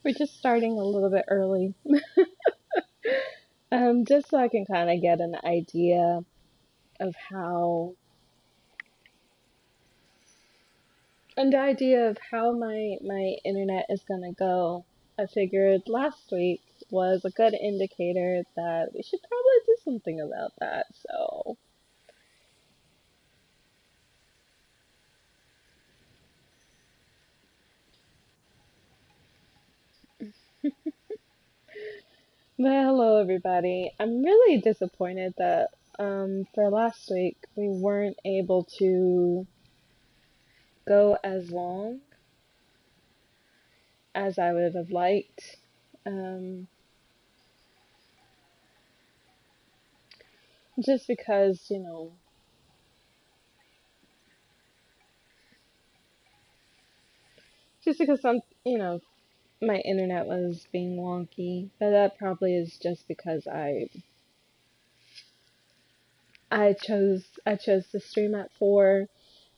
We're just starting a little bit early, just so I can kind of get of how, an idea of how my internet is gonna go. I figured last week was a good indicator that we should probably do something about that. So, well, hello everybody. I'm really disappointed that for last week we weren't able to go as long as I would have liked. Um, just because, just because my internet was being wonky, but that probably is just because I chose to stream at 4,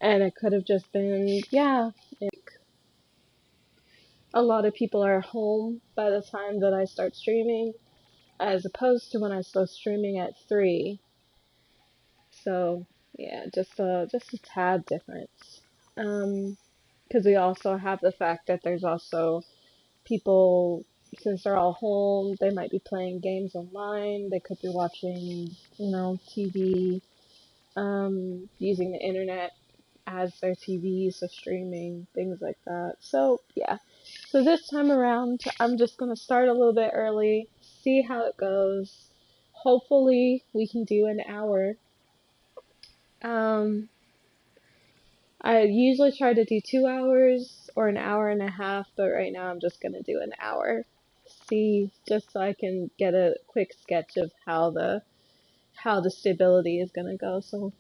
and it could have just been, yeah, a lot of people are home by the time that I start streaming, as opposed to when I start streaming at 3. So yeah, just a tad difference. Because we also have the fact that there's also people, since they're all home, they might be playing games online. They could be watching, TV, using the internet as their TV, so streaming, things like that. So yeah. So this time around, I'm just gonna start a little bit early, see how it goes. Hopefully, we can do an hour. Um, I usually try to do 2 hours or an hour and a half, but right now I'm just gonna do an hour. See, just so I can get a quick sketch of how the stability is gonna go. So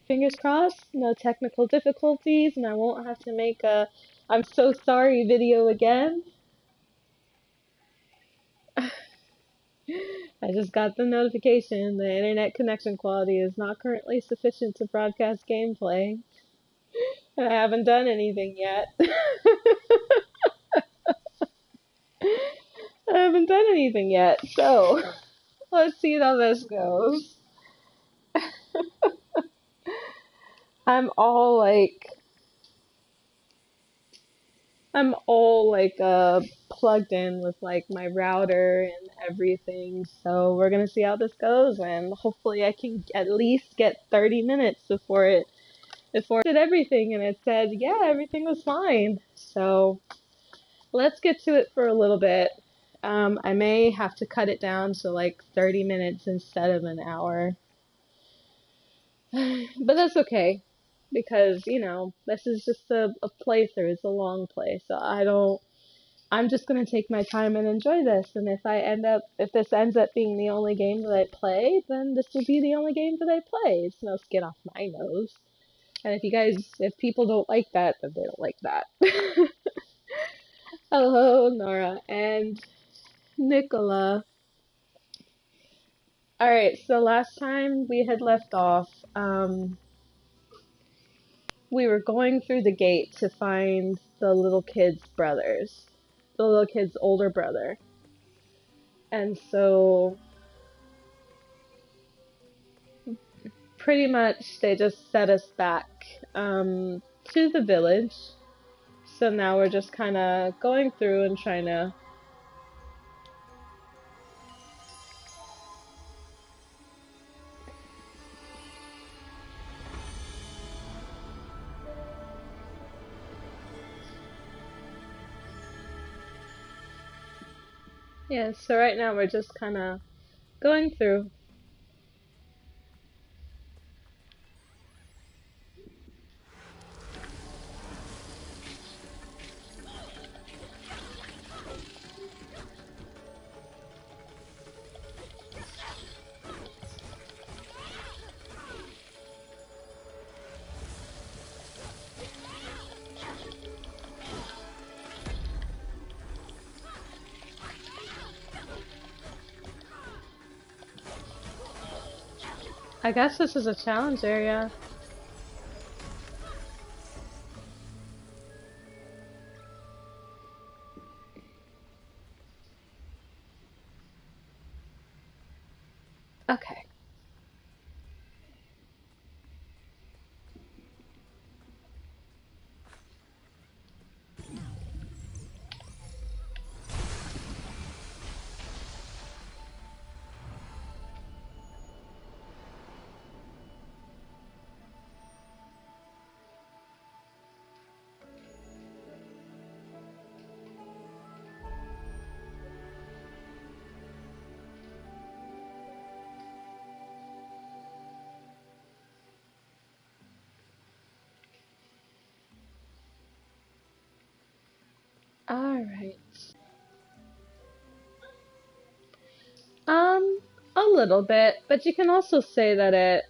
fingers crossed, no technical difficulties, and I won't have to make a "I'm so sorry" video again. I just got the notification the internet connection quality is not currently sufficient to broadcast gameplay. And I haven't done anything yet. I haven't done anything yet, so let's see how this goes. I'm all like, I'm all like plugged in with like my router and everything. So we're gonna see how this goes, and hopefully I can at least get 30 minutes before it did everything, and it said yeah, everything was fine. So let's get to it for a little bit. I may have to cut it down to like 30 minutes instead of an hour. But that's okay, because, this is just a playthrough. It's a long play, so I'm just gonna take my time and enjoy this, and if this ends up being the only game that I play, then this will be the only game that I play. It's no skin off my nose. And if people don't like that, then they don't like that. Hello, Nora and Nicola. Alright, so last time we had left off, we were going through the gate to find the little kid's brothers. The little kid's older brother. And so, pretty much, they just set us back, to the village. So now we're just kind of going through and trying to... Yeah, so right now we're just kind of going through. I guess this is a challenge area. Okay. Alright. Um, a little bit, but you can also say that it,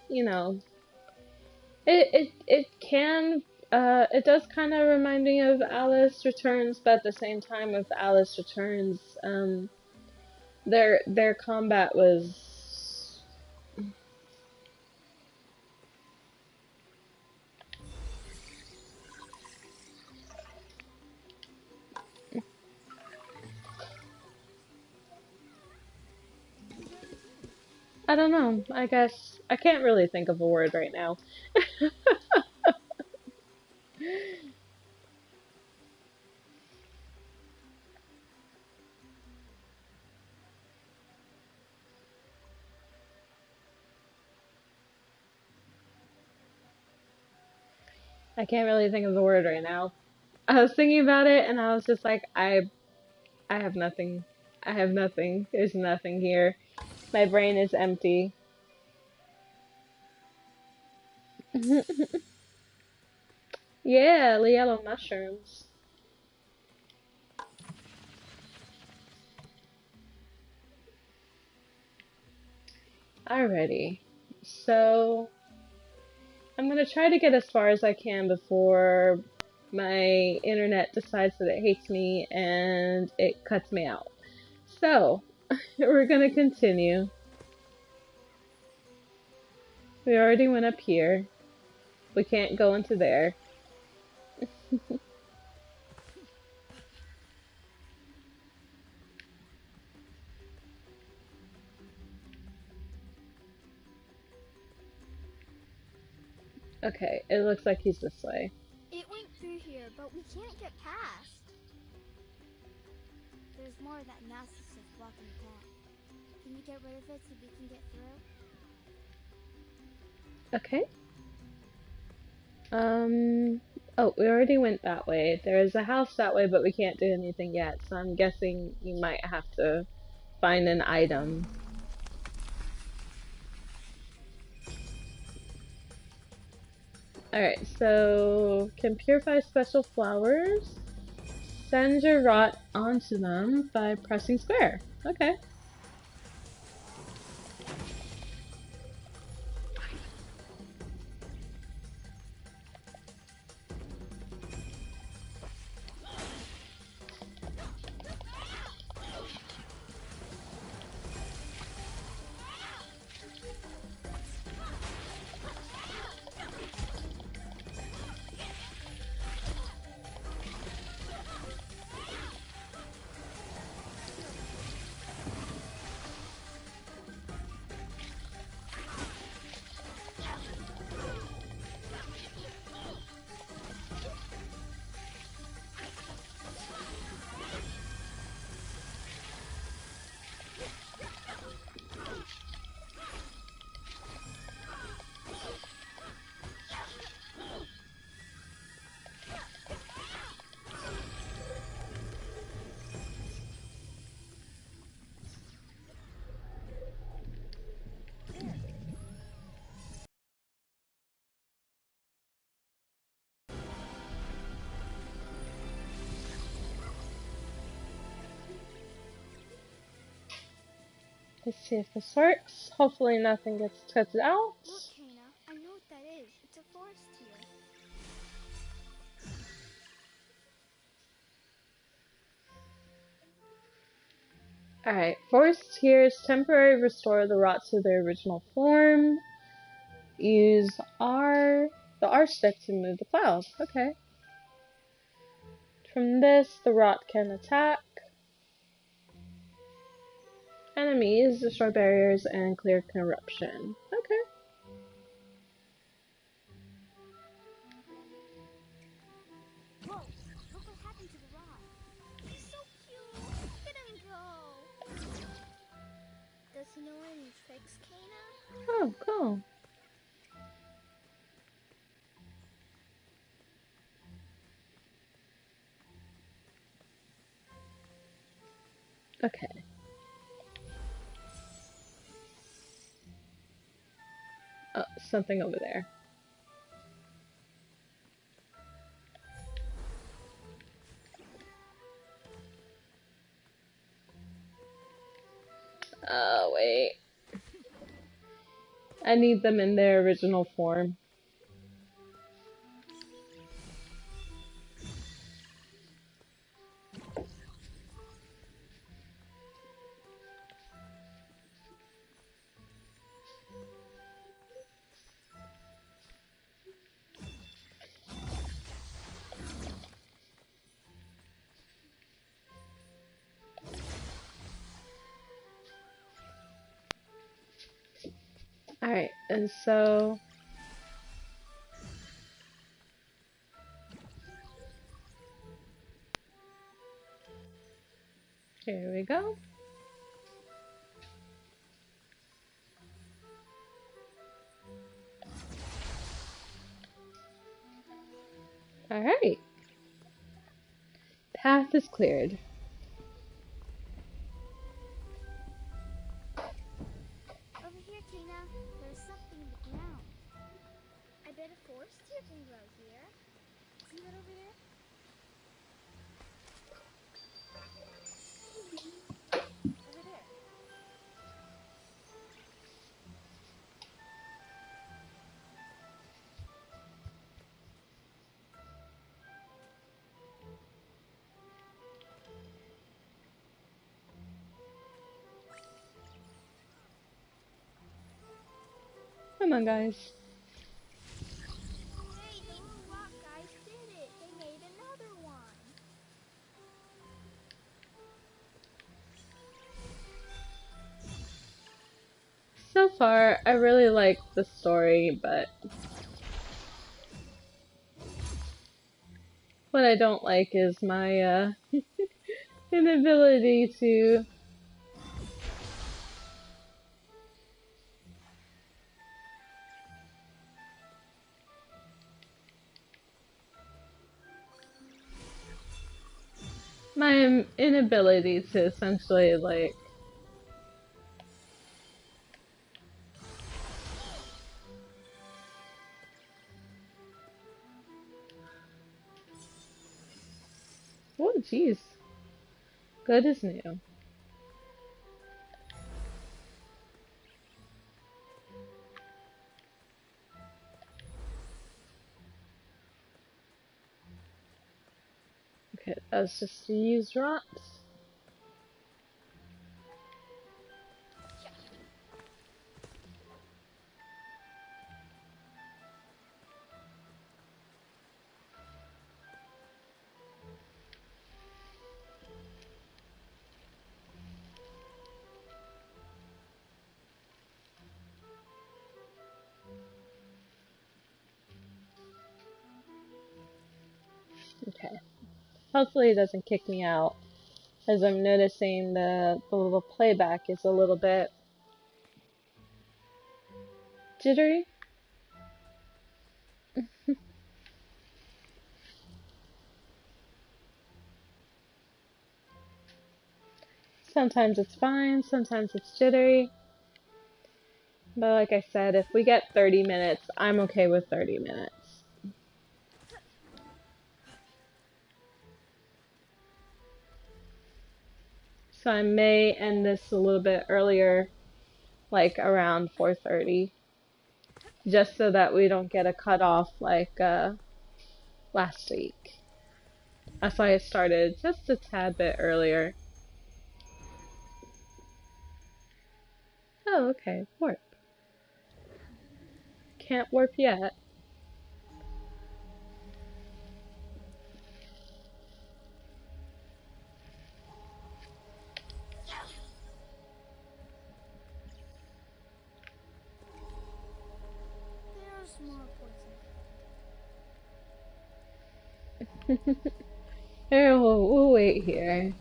you know, it can, it does kind of remind me of Alice Returns, but at the same time with Alice Returns, their combat was, I don't know, I guess, I can't really think of a word right now. I can't really think of the word right now. I was thinking about it and I was just like, I have nothing. I have nothing. There's nothing here. My brain is empty. Yeah, the yellow mushrooms. Alrighty. So, I'm gonna try to get as far as I can before my internet decides that it hates me and it cuts me out. So, we're gonna continue. We already went up here. We can't go into there. Okay, it looks like he's this way. It went through here, but we can't get past. There's more of that nasty stuff blocking the path. Can you get rid of it so we can get through? Okay. Oh, we already went that way. There is a house that way, but we can't do anything yet, so I'm guessing you might have to find an item. Alright, so can purify special flowers. Send your rot onto them by pressing square. Okay. Let's see if this works. Hopefully nothing gets cut out. Look, Kana, I know what that is. It's a forest here. Alright, forest tears temporarily restore the rot to their original form. Use the R stick to move the cloud. Okay. From this, the rot can attack. enemies, destroy barriers, and clear corruption. Okay. Whoa! Look what happened to the rod. He's so cute. Look at him go. Does he know any tricks, Kana? Oh, cool. Okay. Oh, something over there. Oh, wait. I need them in their original form. Alright, and so... here we go. Alright. Path is cleared. Over here, Kana. There's something in the ground. I bet a forest deer can grow here. See that over there? Over there. Come on, guys. Hey, the little rock guys did it. They made another one. So far, I really like the story, but what I don't like is my inability to... my inability to essentially, like... oh, jeez. Good as new. Okay, that's just to use drops. Okay. Hopefully it doesn't kick me out, as I'm noticing the little playback is a little bit jittery. Sometimes it's fine, sometimes it's jittery. But like I said, if we get 30 minutes, I'm okay with 30 minutes. So I may end this a little bit earlier, like around 4:30, just so that we don't get a cutoff like last week. That's why I started just a tad bit earlier. Oh, okay, warp. Can't warp yet. Here, we'll wait here.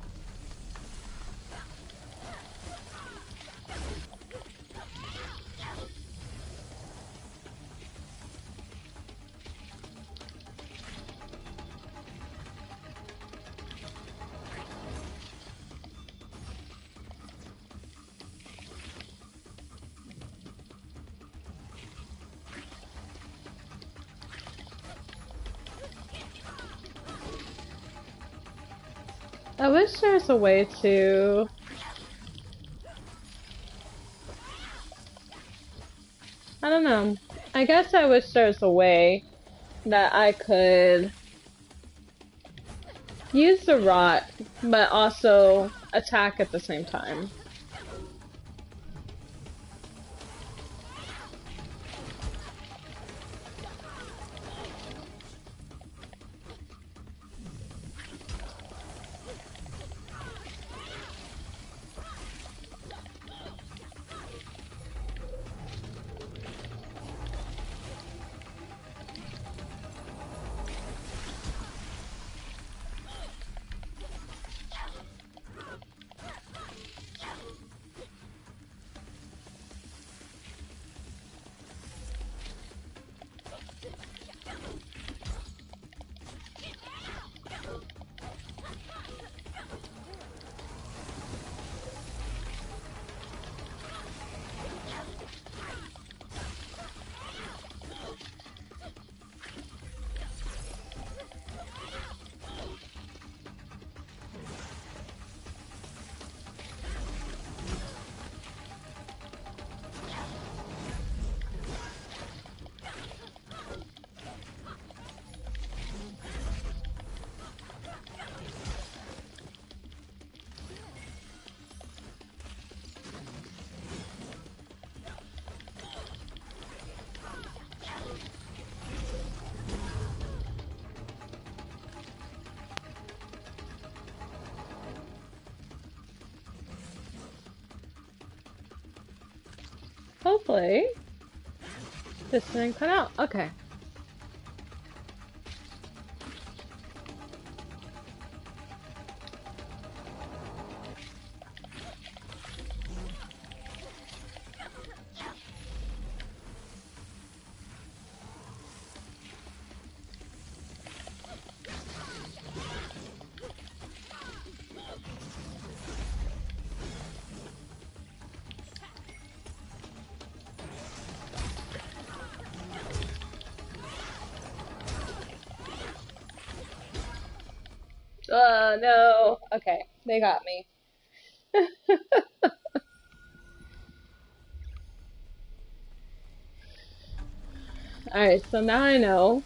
I wish there's a way to... I don't know. I guess I wish there's a way that I could use the rot, but also attack at the same time. Hopefully. This didn't cut out. Okay. No. Okay, they got me. Alright, so now I know.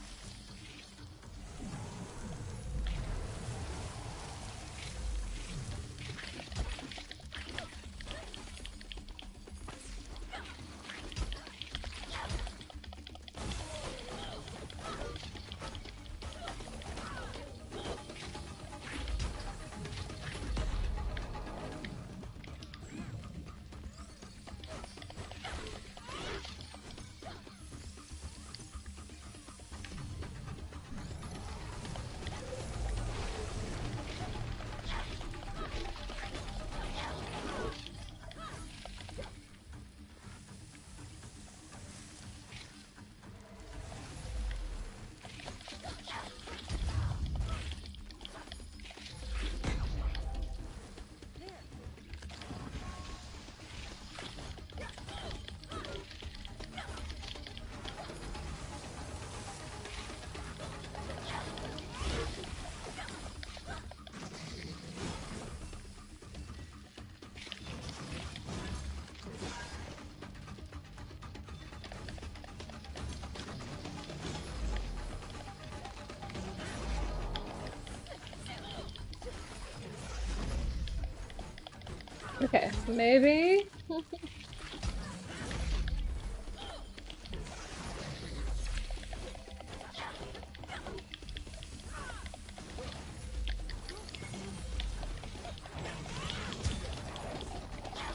Okay, maybe?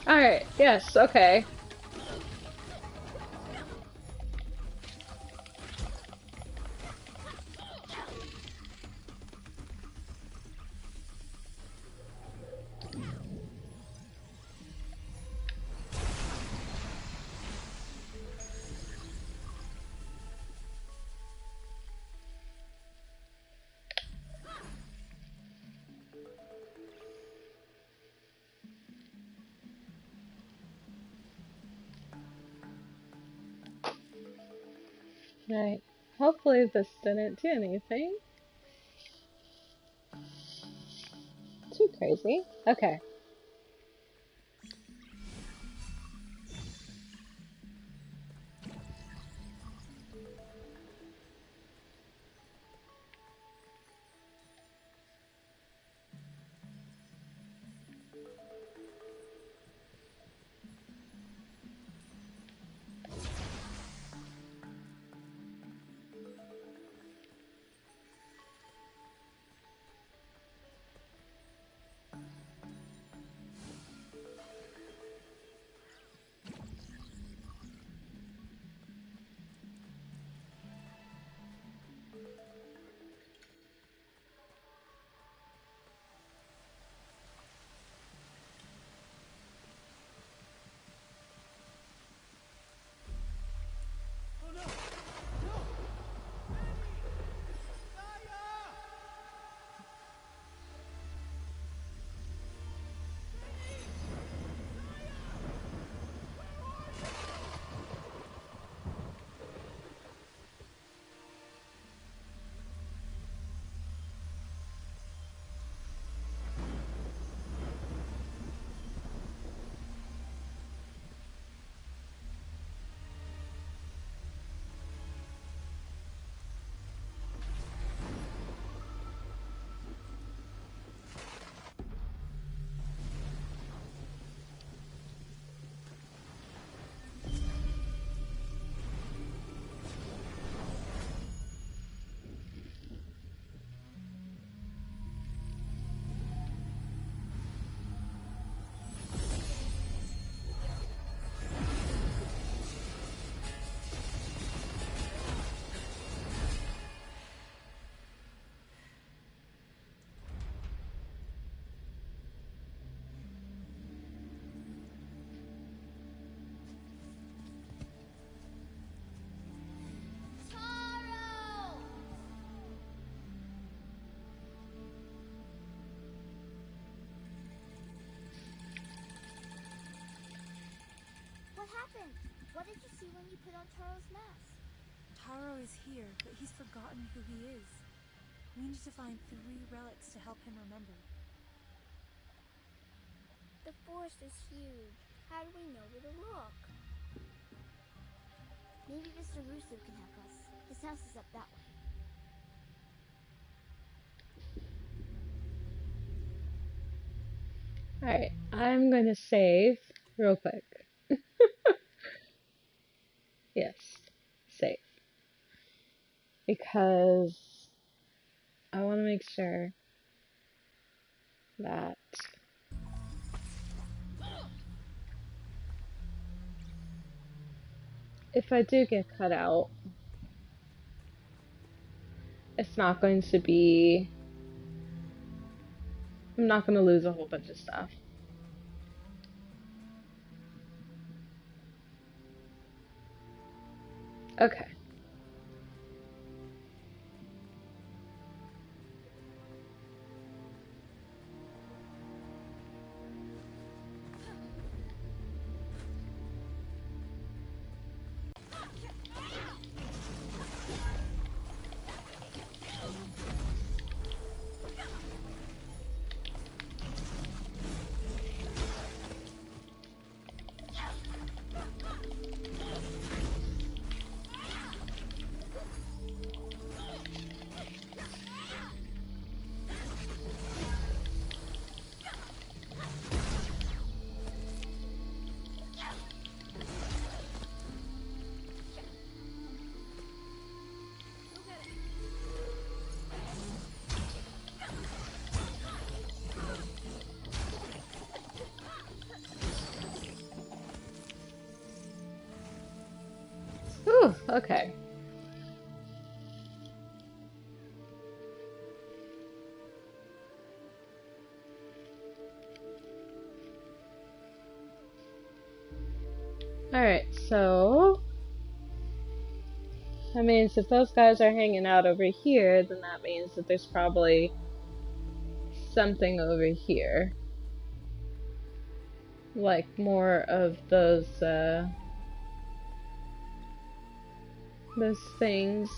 Alright, yes, okay. Right. Hopefully this didn't do anything too crazy. Okay. Taro! What happened? What did you see when you put on Taro's mask? Taro is here, but he's forgotten who he is. We need to find 3 relics to help him remember. The forest is huge. How do we know where to look? Maybe Mr. Russo can help us. His house is up that way. Alright, I'm going to save real quick. Yes, save. Because I want to make sure that if I do get cut out, it's not going to be... I'm not going to lose a whole bunch of stuff. Okay. Ooh, okay. Alright, so that means if those guys are hanging out over here, then that means that there's probably something over here. Like more of those, those things.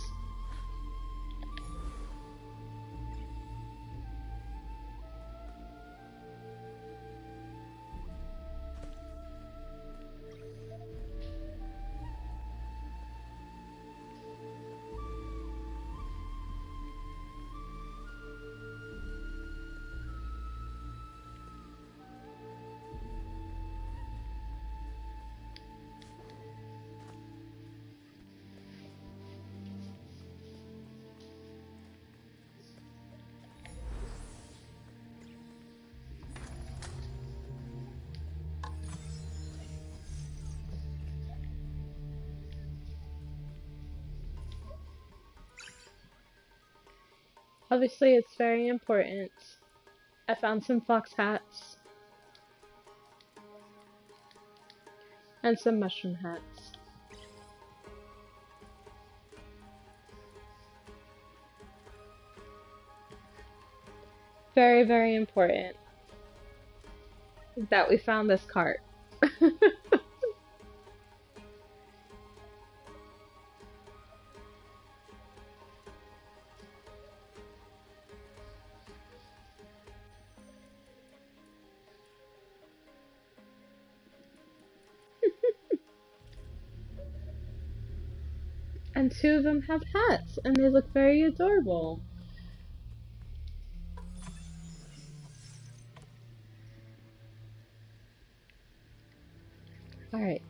Obviously, it's very important. I found some fox hats and some mushroom hats. Very, very important that we found this cart. And two of them have hats, and they look very adorable. Alright.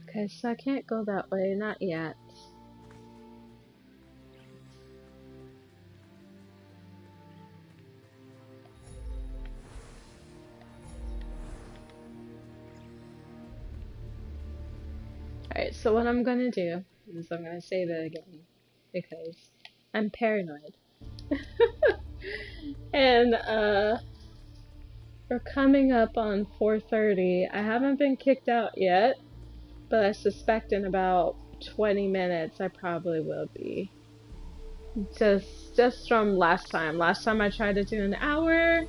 Okay, so I can't go that way, not yet. Alright, so what I'm gonna do is I'm gonna save it again because I'm paranoid. And we're coming up on 4:30. I haven't been kicked out yet, but I suspect in about 20 minutes I probably will be. Just from last time. Last time I tried to do an hour.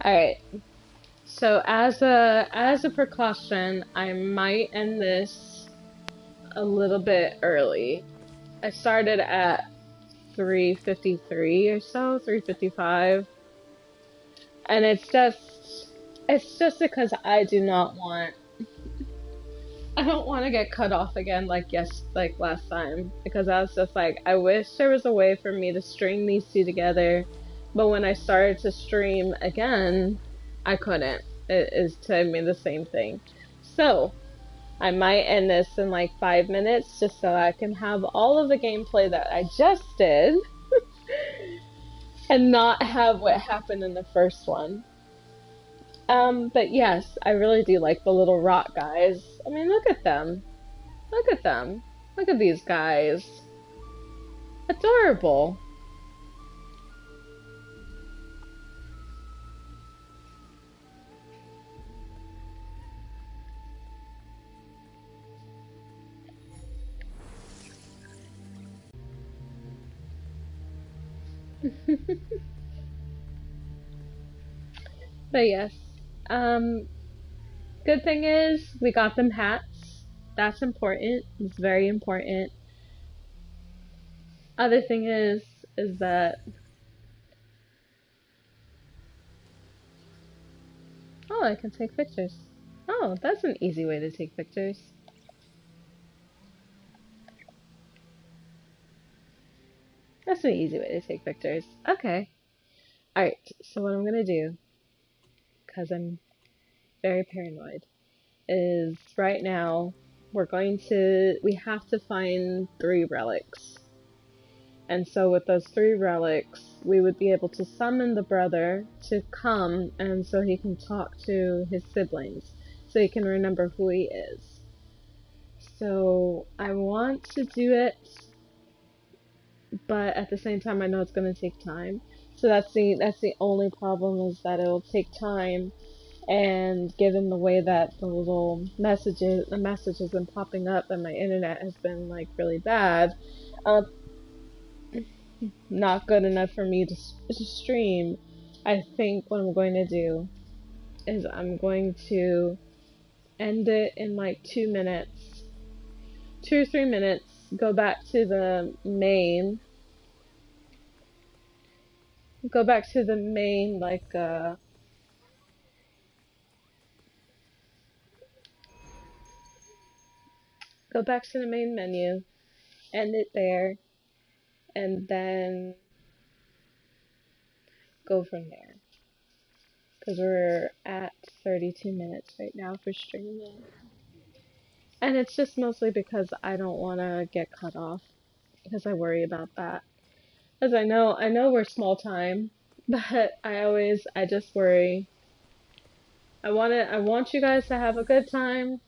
Alright. So as a precaution, I might end this a little bit early. I started at 3:53 or so, 3:55. And it's just because I don't want to get cut off again like last time, because I was just like, I wish there was a way for me to string these two together, but when I started to stream again, I couldn't. It is telling me the same thing. So, I might end this in like 5 minutes just so I can have all of the gameplay that I just did and not have what happened in the first one. But yes, I really do like the little rock guys. I mean, look at them. Look at them. Look at these guys. Adorable. But yes, um, good thing is we got them hats. That's important. It's very important. Other thing is that, oh, I can take pictures. Oh, that's an easy way to take pictures. That's an easy way to take pictures. Okay. Alright, so what I'm gonna do, because I'm very paranoid, is right now we have to find 3 relics. And so with those 3 relics, we would be able to summon the brother to come, and so he can talk to his siblings, so he can remember who he is. So I want to do it, but at the same time I know it's going to take time. So that's the only problem, is that it'll take time, and given the way that the message has been popping up and my internet has been like really bad, not good enough for me to stream. I think what I'm going to do is I'm going to end it in like 2 minutes, 2 or 3 minutes, go back to the main, like, go back to the main menu, end it there, and then go from there. Because we're at 32 minutes right now for streaming. And it's just mostly because I don't want to get cut off, because I worry about that. Because I know we're small time, but I just worry. I want you guys to have a good time.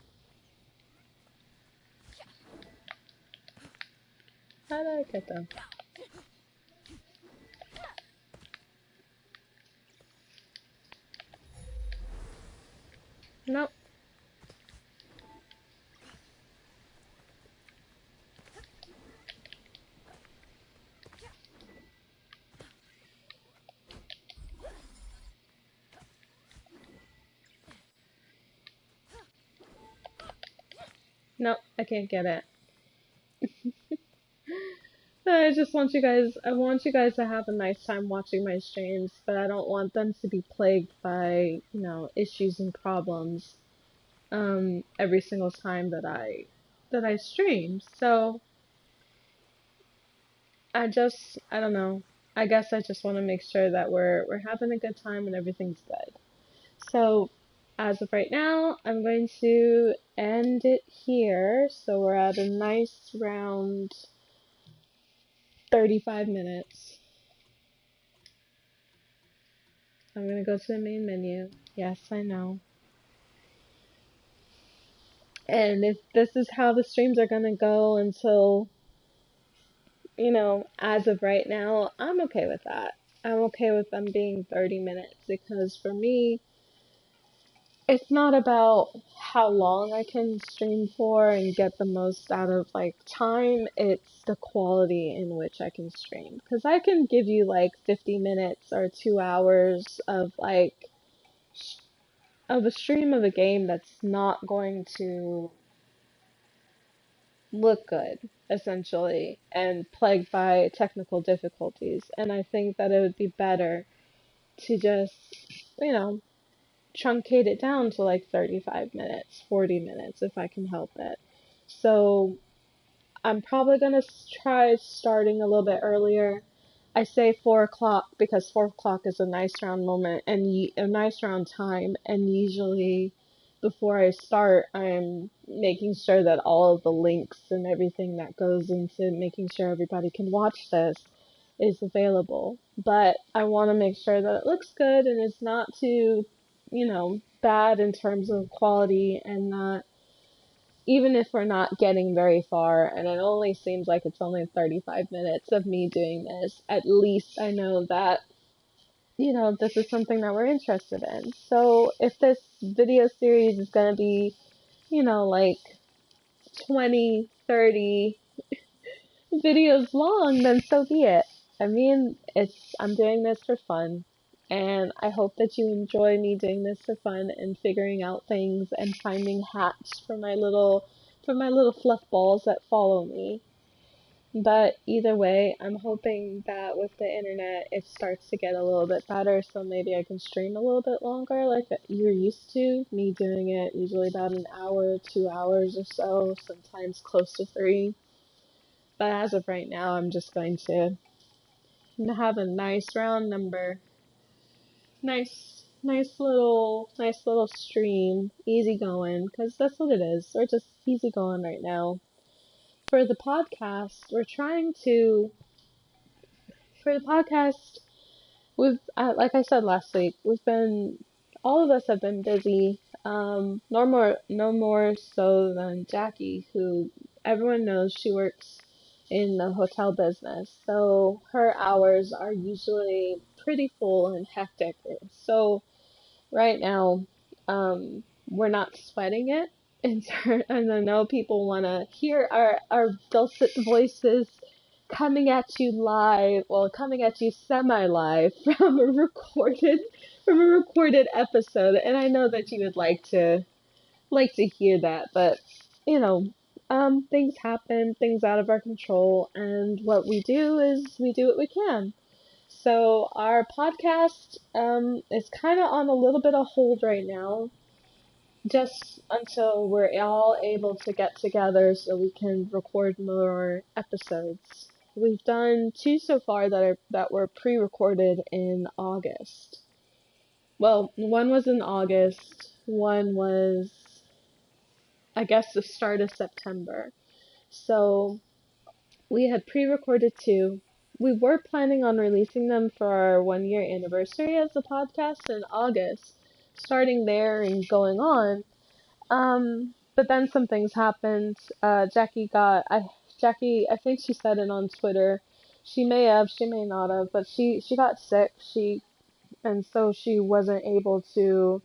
How did I get them? Nope. Nope, I can't get it. I want you guys to have a nice time watching my streams, but I don't want them to be plagued by, issues and problems, every single time that I stream. So, I don't know. I guess I just want to make sure that we're having a good time and everything's good. So, as of right now, I'm going to end it here. So we're at a nice round 35 minutes. I'm going to go to the main menu. Yes, I know. And if this is how the streams are going to go until, as of right now, I'm okay with that. I'm okay with them being 30 minutes, because for me, it's not about how long I can stream for and get the most out of like time. It's the quality in which I can stream. Because I can give you like 50 minutes or 2 hours of a stream of a game that's not going to look good, essentially, and plagued by technical difficulties. And I think that it would be better to just, you know, truncate it down to like 35 minutes, 40 minutes if I can help it. So I'm probably going to try starting a little bit earlier. I say 4 o'clock because 4 o'clock is a nice round moment and a nice round time, and usually before I start, I'm making sure that all of the links and everything that goes into making sure everybody can watch this is available. But I want to make sure that it looks good and it's not too, bad in terms of quality, and not, even if we're not getting very far and it only seems like it's only 35 minutes of me doing this, at least I know that, this is something that we're interested in. So if this video series is going to be, like 20, 30 videos long, then so be it. I mean, I'm doing this for fun, and I hope that you enjoy me doing this for fun and figuring out things and finding hacks for my little fluff balls that follow me. But either way, I'm hoping that with the internet, it starts to get a little bit better, so maybe I can stream a little bit longer, like you're used to me doing it, usually about an hour, 2 hours or so, sometimes close to 3. But as of right now, I'm just going to have a nice round number. Nice little stream. Easy going, because that's what it is. We're just easy going right now. For the podcast, we're trying to for the podcast, we've, like I said last week, all of us have been busy. No more so than Jackie, who everyone knows she works in the hotel business. So her hours are usually pretty full and hectic. So right now, we're not sweating it. And I know people want to hear our dulcet voices coming at you live, well, coming at you semi-live from a recorded episode. And I know that you would like to hear that, but you know, things happen, things out of our control, and what we do is we do what we can. So our podcast is kind of on a little bit of hold right now, just until we're all able to get together so we can record more episodes. We've done 2 so far that were pre-recorded in August. Well, one was in August, one was, I guess, the start of September. So we had pre-recorded 2. We were planning on releasing them for our 1-year anniversary as a podcast in August, starting there and going on. But then some things happened. Jackie, I think she said it on Twitter. She may have, she may not have, but she got sick. And so she wasn't able to,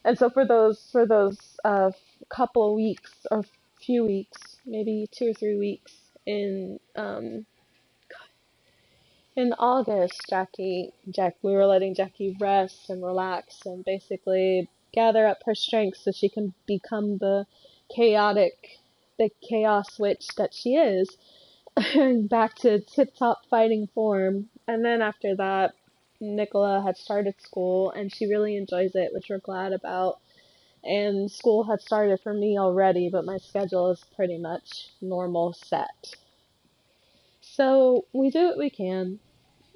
and so for those, couple of weeks or few weeks, maybe 2 or 3 weeks in August, we were letting Jackie rest and relax and basically gather up her strength so she can become the chaos witch that she is, back to tip-top fighting form. And then after that, Nicola had started school and she really enjoys it, which we're glad about. And school had started for me already, but my schedule is pretty much normal set. So we do what we can.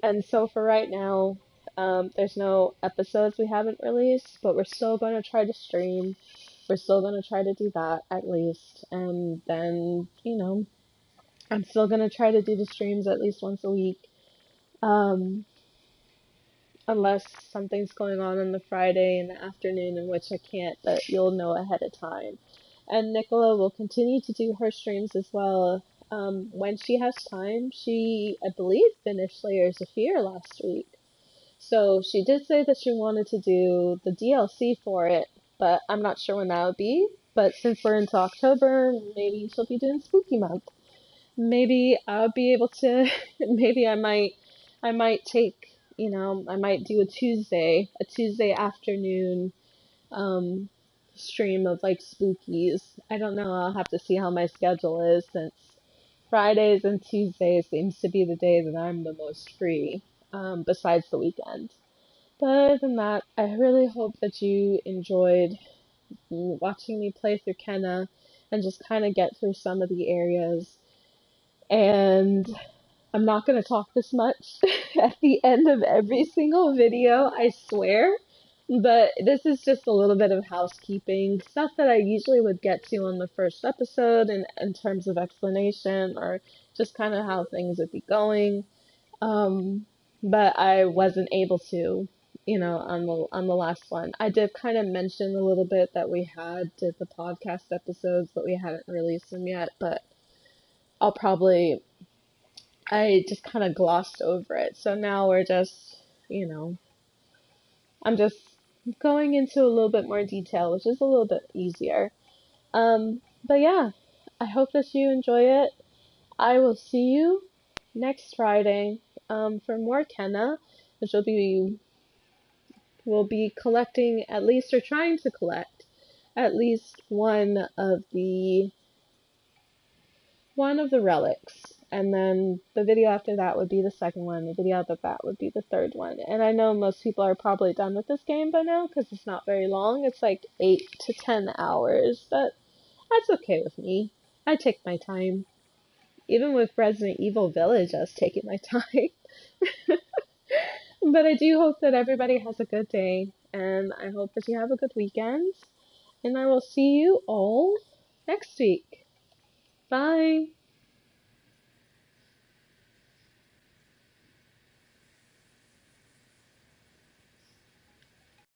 And so for right now, there's no episodes we haven't released, but we're still going to try to stream. We're still going to try to do that at least. And then, I'm still going to try to do the streams at least once a week. Unless something's going on the Friday in the afternoon in which I can't, but you'll know ahead of time. And Nicola will continue to do her streams as well. When she has time. She, I believe, finished Layers of Fear last week. So she did say that she wanted to do the DLC for it, but I'm not sure when that would be. But since we're into October, maybe she'll be doing Spooky Month. Maybe I'll be able to, maybe I might take, I might do a Tuesday afternoon, stream of like spookies. I don't know, I'll have to see how my schedule is, since Fridays and Tuesdays seems to be the day that I'm the most free, besides the weekend. But other than that, I really hope that you enjoyed watching me play through Kenna and just kind of get through some of the areas. And I'm not going to talk this much at the end of every single video, I swear. But this is just a little bit of housekeeping, stuff that I usually would get to on the first episode in terms of explanation or just kind of how things would be going. But I wasn't able to, on the last one. I did kind of mention a little bit that we did the podcast episodes, but we haven't released them yet. But I just kind of glossed over it. So now we're just, I'm just going into a little bit more detail, which is a little bit easier. But yeah, I hope that you enjoy it. I will see you next Friday, for more Kenna, which we'll be collecting at least, or trying to collect at least one of the relics. And then the video after that would be the second one. The video after that would be the third one. And I know most people are probably done with this game by now because it's not very long. It's like 8 to 10 hours, but that's okay with me. I take my time. Even with Resident Evil Village, I was taking my time. But I do hope that everybody has a good day, and I hope that you have a good weekend. And I will see you all next week. Bye!